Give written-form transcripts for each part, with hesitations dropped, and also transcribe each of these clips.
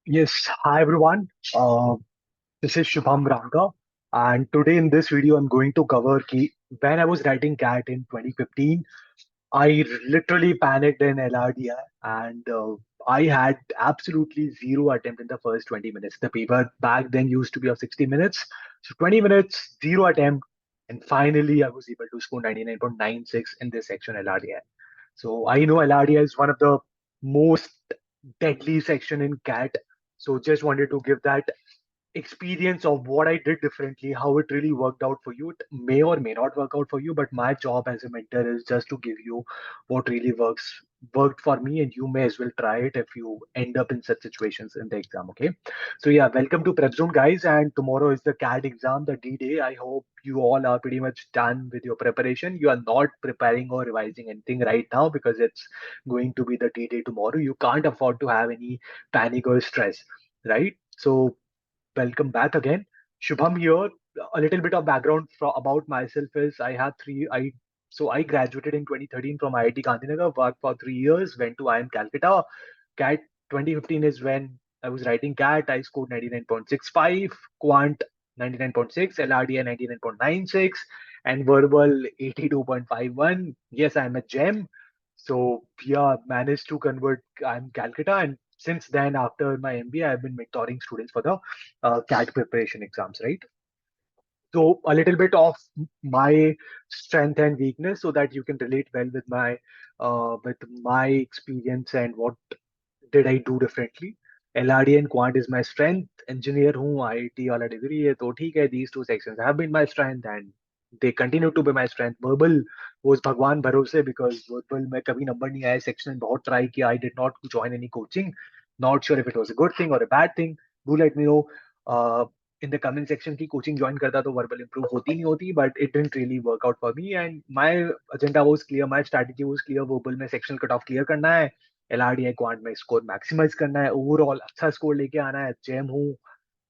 Yes, hi everyone. This is Shubham Ranga, and today in this video, I'm going to cover ki when I was writing CAT in 2015, I literally panicked in LRDI, and I had absolutely zero attempt in the first 20 minutes. The paper back then used to be of 60 minutes, so 20 minutes, zero attempt, and finally I was able to score 99.96 in this section LRDI. So I know LRDI is one of the most deadly section in CAT. So just wanted to give that experience of what I did differently, how it really worked out for you. It may or may not work out for you, but my job as a mentor is just to give you what really worked for me, and you may as well try it if you end up in such situations in the exam. Okay. So yeah, welcome to Prepzone guys, and tomorrow is the CAD exam, the D-Day. I hope you all are pretty much done with your preparation. You are not preparing or revising anything right now because it's going to be the D-Day tomorrow. You can't afford to have any panic or stress, right? So welcome back again. Shubham here. A little bit of background about myself is I have three. I graduated in 2013 from IIT Gandhinagar, worked for 3 years, went to IIM Calcutta. CAT 2015 is when I was writing CAT. I scored 99.65, Quant 99.6, LRDI 99.96, and Verbal 82.51. Yes, I'm a gem. So yeah, managed to convert IIM Calcutta, and since then, after my MBA, I've been mentoring students for the CAT preparation exams, right? So a little bit of my strength and weakness, so that you can relate well with my experience and what did I do differently. LRD and Quant is my strength. Engineer हूँ, IIT वाला degree है, तो ठीक है. These two sections have been my strength and they continue to be my strength. Verbal was भगवान भरोसे because verbal में कभी नंबर नहीं आया. Section में बहुत try किया. I did not join any coaching. Not sure if it was a good thing or a bad thing. Do let me know in the comment section की coaching join करता तो verbal improve होती नहीं होती, but it didn't really work out for me and my agenda was clear, my strategy was clear. Verbal में sectional cut off clear करना है, LRDI quant में स्कोर मैक्सिमाइज करना है, ओवरऑल अच्छा स्कोर लेके आना है. जेम हूँ,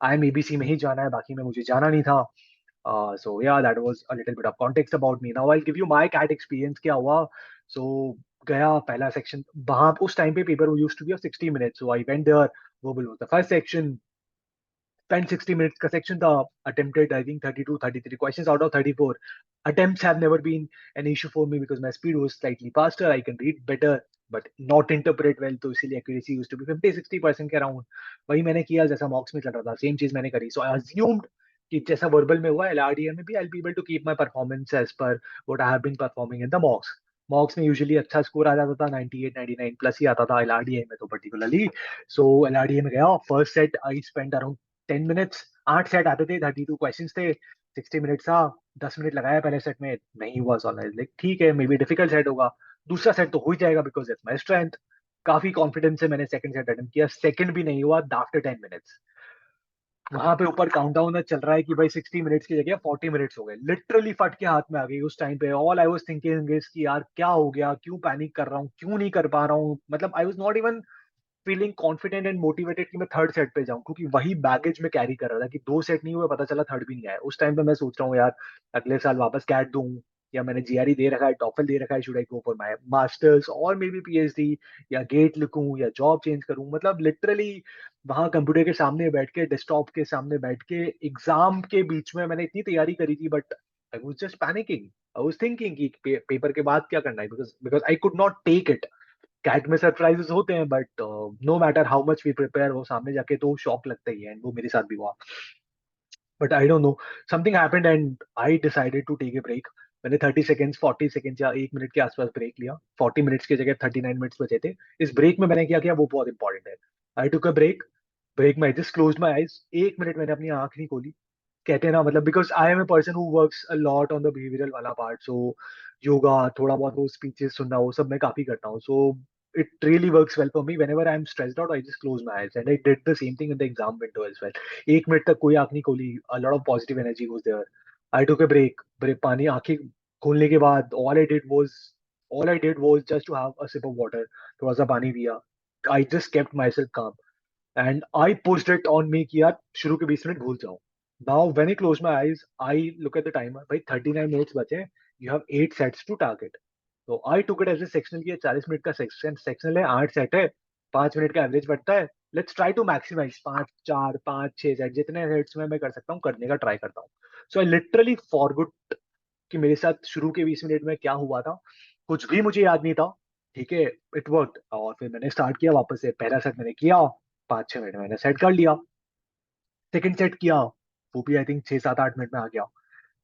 IIM ABC में ही जाना है, बाकी में मुझे जाना नहीं था. So yeah, that was a little bit of context about me. Now I'll give you my CAT experience. क्या हुआ? So गया पहला सेक्शन, वहां उस टाइम पे paper used to be of 60 minutes. So I went there. Verbal was the first section. Spent 60 minutes का section था. Attempted I think 32 33 questions out of 34. Attempts have never been an issue for me because my speed was slightly faster. I can read better but not interpret well, तो इसीलिए accuracy used to be 50-60% के around. वही मैंने किया जैसा मॉक्स में चल रहा था, सेम चीज मैंने करी. So I assumed कि जैसा वर्बल में हुआ LRDM में भी I'll be able to keep my performance as per what I have been performing in the mocks. मॉक्स में यूजुअली अच्छा स्कोर आ जाता था, 98 99 प्लस ही आता था. LRDI में तो पर्टिकुलरली. सो LRDI में गया, first set I spend around 10 minutes. 8 set आते थे, 32 क्वेश्चन थे, 60 मिनट था. 10 मिनट लगाया पहले सेट में, नहीं हुआ सॉल्व. लाइक ठीक है, मे बी डिफिकल्ट सेट होगा, दूसरा सेट तो हो ही जाएगा बिकॉज इट्स माई स्ट्रेंथ. काफी कॉन्फिडेंस से मैंने सेकंड सेट अटेम्प्ट किया, सेकंड भी नहीं हुआ आफ्टर 10 minutes. वहां पे ऊपर काउंटडाउन चल रहा है कि भाई 60 मिनट्स की जगह 40 मिनट्स हो गए. लिटरली फट के हाथ में आ गई उस टाइम पे. All I was thinking is कि यार क्या हो गया, क्यों पैनिक कर रहा हूँ, क्यों नहीं कर पा रहा हूँ. मतलब I was not even feeling confident and motivated कि मैं थर्ड सेट पे जाऊं, क्योंकि वही बैगेज में कैरी कर रहा था कि 2 सेट नहीं हुए, पता चला थर्ड भी नहीं आया. उस टाइम पे मैं सोच रहा हूँ यार अगले साल वापस कैट दूं, या मैंने जीआरई दे रखा है, टॉफल दे रखा है, should I go for my masters और मे बी पीएचडी, या गेट लिखूं या जॉब चेंज करूं. मतलब लिटरली वहां कंप्यूटर के सामने बैठ के, डेस्कटॉप के सामने बैठ के, एग्जाम के बीच में मैंने इतनी तैयारी करी थी, but I was just panicking. I was thinking कि पेपर के बाद क्या करना है, because because I could not take it. CAT में सरप्राइजेस होते हैं but no matter how much we prepare, वो सामने जाके तो शॉक लगता ही है, एंड वो मेरे साथ भी हुआ. But I don't know, something happened and I decided to take a break. मैंने 30 सेकेंड्स 40 सेकेंड्स या 1 मिनट के आसपास ब्रेक लिया. 40 मिनट्स की जगह 39 मिनट्स बचे थे. इस ब्रेक में मैंने क्या किया वो बहुत इंपॉर्टेंट है. आई टुक अ ब्रेक. ब्रेक में I just close my eyes. 1 minute मैंने अपनी आंख नहीं खोली. कहते हैं ना, मतलब because I am a person who works a lot on the behavioural वाला पार्ट. सो योगा, थोड़ा बहुत वो स्पीचेस सुनना, वो सब मैं काफी करता हूँ. सो it really works well for me. Whenever I'm stressed out, I just close my eyes, and I did the same thing in the exam window as well. 1 minute तक कोई आंख नहीं खोली. A lot of positive energy was there. I took a break. Break पानी आंखें खोलने के बाद all I did was just to have a sip of water. थोड़ा सा पानी पिया. I just kept myself calm. And I pushed it on me कि यार शुरू के 20 मिनट भूल जाओ. Now when I close my eyes, I look at the timer. भाई 39 minutes बचे हैं. You have 8 sets to target. तो I took it as a sectional की 40 मिनट का सेक्शन सेक्शनल है, 8 सेट है, 5 मिनट का एवरेज बढ़ता है. Let's try to maximise 5 4 5 6 set जितने सेट्स में मैं कर सकता हूँ करने का ट्राई करता हूँ. सो आई लिटरली फॉरगॉट कि मेरे साथ शुरू के 20 मिनट में क्या हुआ था. कुछ भी मुझे याद नहीं था. ठीक है. It work. और फिर मैंने स्टार्ट किया वापस से. पहला सेट मैंने किया. 5 6 मिनट में मैंने सेट कर लिया. सेकंड सेट किया. वो भी आई थिंक 6 7 8 मिनट में आ गया.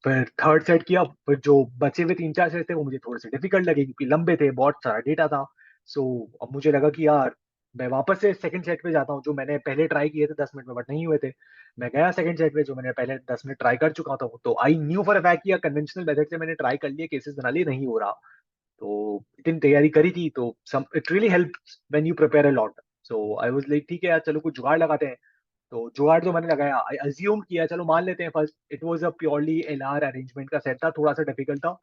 फिर थर्ड सेट किया. फिर जो बचे हुए 3 4 सेट थे वो मुझे थोड़े से डिफिकल्ट लगे क्योंकि लंबे थे. बहुत सारा डेटा था. सो अब मुझे लगा कि यार मैं वापस से सेकंड सेट पे जाता हूँ जो मैंने पहले ट्राई किए थे 10 मिनट में बट नहीं हुए थे. मैं गया सेकंड सेट पे जो मैंने पहले 10 मिनट ट्राई कर चुका था. तो I knew for a fact कि कन्वेंशनल मेथड से मैंने ट्राई कर लिए केसेस बना लिए नहीं हो रहा. तो इतनी तैयारी करी थी तो some it really help when you prepare a lot. So I was like ठीक है यार चलो कुछ जुगाड़ लगाते हैं. तो जुगाड़ जो मैंने लगाया आई अज्यूम किया चलो मान लेते हैं first it was a purely LR arrangement का सेट था. थोड़ा सा डिफिकल्ट था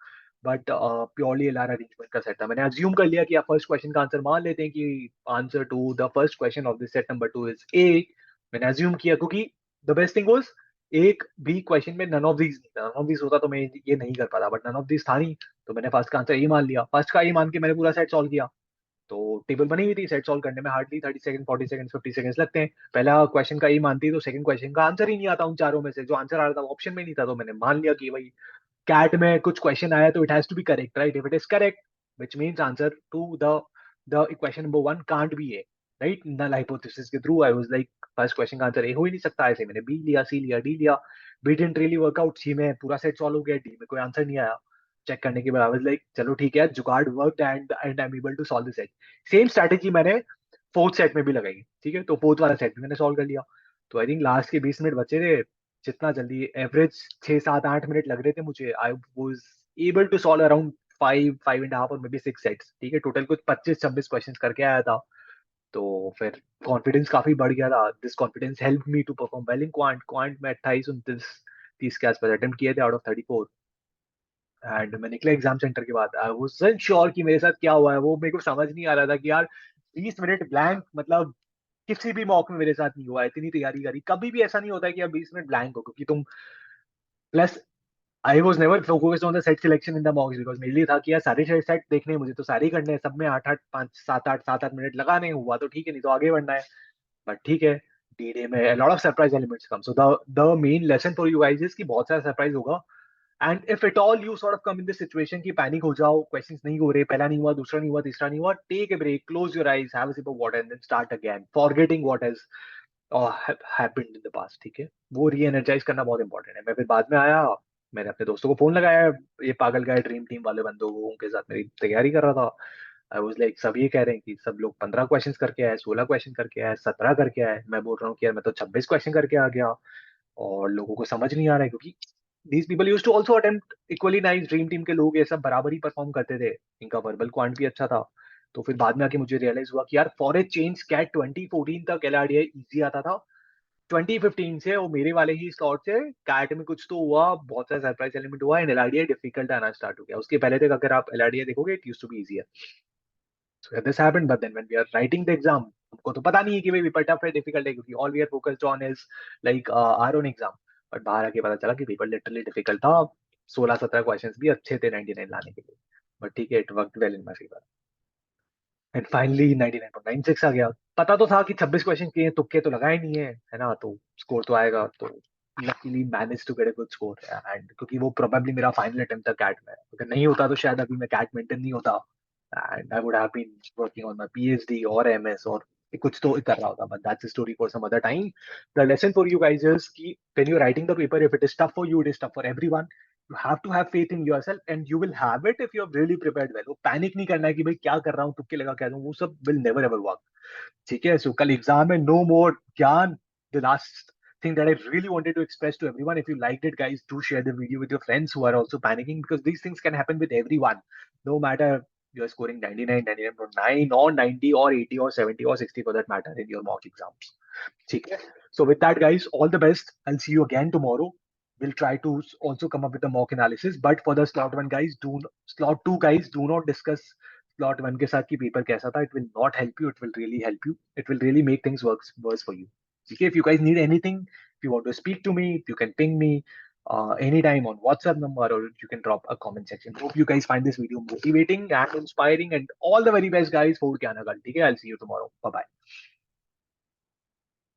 बट प्योरली एलआर अरेंजमेंट का सेट था. मैंने अज्यूम कर लिया कि आप फर्स्ट क्वेश्चन का आंसर मान लेते हैं कि answer to the first question of this set number 2 is A. मैंने अज्यूम किया क्योंकि द बेस्ट थिंग वाज एक भी क्वेश्चन में नन ऑफ दीज नहीं था. नन ऑफ दीज होता तो मैं ये नहीं कर पाता बट नन ऑफ दीज था नहीं. तो मैंने फर्स्ट का आंसर ए मान लिया. फर्स्ट का ए मान के मैंने पूरा सेट सॉल्व किया. तो टेबल बनी हुई थी. सेट सॉल्व करने में हार्डली 30 सेकंड 40 सेकंड 50 सेकंड लगते हैं. पहला क्वेश्चन का ए मानती तो सेकंड क्वेश्चन का आंसर ही नहीं आता उन चारों में से. जो आंसर आ रहा था वो ऑप्शन में नहीं था. तो मैंने मान लिया कि भाई कैट में कुछ क्वेश्चन आया तो it has to be correct right. If it is correct which means answer to the equation number 1 can't be a right. Null hypothesis के through I was like first question का answer A हो ही नहीं सकता. ऐसे मैंने B लिया सी लिया डी लिया. B didn't really work out. C में पूरा सेट सॉल्व हो गया. डी में कोई आंसर नहीं आया. चेक करने के बाद आई वाज लाइक चलो ठीक है jugaad worked and I am able to solve this set. Same strategy मैंने फोर्थ सेट में भी लगाई. ठीक है. तो फोर्थ वाला सेट भी मैंने सॉल्व कर लिया. तो आई थिंक लास्ट के 20 मिनट बचे थे. जितना जल्दी एवरेज 6 7 8 मिनट लग रहे थे मुझे. I was able to solve around 5 5.5 और मे बी 6 सेट्स. ठीक है. टोटल कुछ 25 26 क्वेश्चन करके आया था. तो फिर कॉन्फिडेंस काफी बढ़ गया था. This confidence help me to perform well in quant. Quant में 28 29 30 के आसपास अटेम्प्ट किए थे आउट ऑफ 34. एंड मैं निकला एग्जाम सेंटर के बाद. आई वाजंट श्योर कि मेरे साथ क्या हुआ है. वो मेरे को समझ नहीं आ रहा था कि यार 20 मिनट ब्लैंक मतलब किसी भी मॉक में मेरे साथ नहीं हुआ. इतनी तैयारी करी. कभी भी ऐसा नहीं होता है कि आप 20 मिनट ब्लैंक हो क्योंकि तुम plus I was never focused on the set selection in the मॉक्स because मेरे लिए था कि यार सारे सेट देखने हैं मुझे. तो सारे ही करने हैं. सब में 8 8 5 7 8 7 8 मिनट लगाने हुआ तो ठीक है नहीं तो आगे बढ़ना है. बट ठीक है. डी डे में lot of surprise elements come. So the main lesson for you guys is कि बहुत सारा सरप्राइज होगा. And if it all you sort of come in this situation की पैनिक हो जाओ. क्वेश्चंस नहीं हो रहे. पहला नहीं हुआ दूसरा नहीं हुआ तीसरा नहीं हुआ. Take a break. Close your eyes. Have a sip of water and then start again forgetting what has happened in the past. ठीक है. वो री एनर्जाइज करना बहुत इंपॉर्टेंट है. मैं फिर बाद में आया. मैंने अपने दोस्तों को फोन लगाया. ये पागल गए ड्रीम टीम वाले बंदों को उनके साथ मेरी तैयारी कर रहा था. आई वाज लाइक सब ये कह रहे हैं कि सब लोग 15 क्वेश्चन करके आए 16 क्वेश्चन करके आए 17 करके आए. मैं बोल रहा हूँ कि यार मैं तो 26 क्वेश्चन करके आ गया. और लोगों को समझ नहीं आ रहा है क्योंकि these people used to also attempt equally nice. Dream team के लोग ये सब बराबर ही परफॉर्म करते थे. इनका वर्बल क्वांट भी अच्छा था. तो फिर बाद में आके मुझे रियलाइज हुआ कि यार फॉर ए चेंज कैट 2014 तक एलआरडीआई इजी आता था. 2015 से वो मेरे वाले ही स्लॉट से कैट में कुछ तो हुआ. बहुत सारा सरप्राइज एलिमेंट हुआ एंड एलआरडीआई डिफिकल्ट आना स्टार्ट हो गया. उसके पहले तक अगर आप एलआरडीआई देखोगे it used to be easier. So this happened, but then when we are writing the exam, हमको तो पता नहीं है कि भाई पेपर टफ है डिफिकल्ट है क्योंकि all we are focused on is like our own exam. But बाहर आके पता चला कि पेपर लिटरली डिफिकल्ट था. 16 17 क्वेश्चंस भी अच्छे थे 99 लाने के लिए. बट ठीक है it worked well in my favour. And finally 99.96 आ गया. पता तो था कि 26 क्वेश्चन किए तुक्के तो लगाए नहीं है ना. तो स्कोर तो आएगा. तो luckily manage to get a good score. And क्योंकि वो प्रोबेबली मेरा फाइनल अटेम्प्ट था कैट में. अगर नहीं होता तो शायद अभी मैं कैट मेंटेन नहीं होता. And I would have been working on my PhD or MS or कुछ तो कर रहा होता. But that's a story for some other time. The lesson for you guys is कि when you're writing the paper, if it is tough for you, it is tough for everyone. You have to have faith in yourself and you will have it if you're really prepared well. वो panic नहीं करना है कि भाई क्या कर रहा हूँ तुक्के लगा क्या दूँ. वो सब will never ever work. ठीक है. सो कल एग्जाम है. नो मोर ज्ञान. The last thing that I really wanted to express to everyone. If you liked it, guys, do share the video with your friends who are also panicking because these things can happen with everyone. No matter you're scoring 99, 99.9 or 90 or 80 or 70 or 60 for that matter in your mock exams. Okay. So with that, guys, all the best. I'll see you again tomorrow. We'll try to also come up with a mock analysis. But for the slot one, guys, slot two, guys, do not discuss slot one के साथ की paper कैसा था. It will not help you. It will really help you. It will really make things worse for you. Okay. If you guys need anything, if you want to speak to me, you can ping me anytime on WhatsApp number or you can drop a comment section. Hope you guys find this video motivating and inspiring and all the very best guys for Kyanagalt. Okay, I'll see you tomorrow. Bye bye.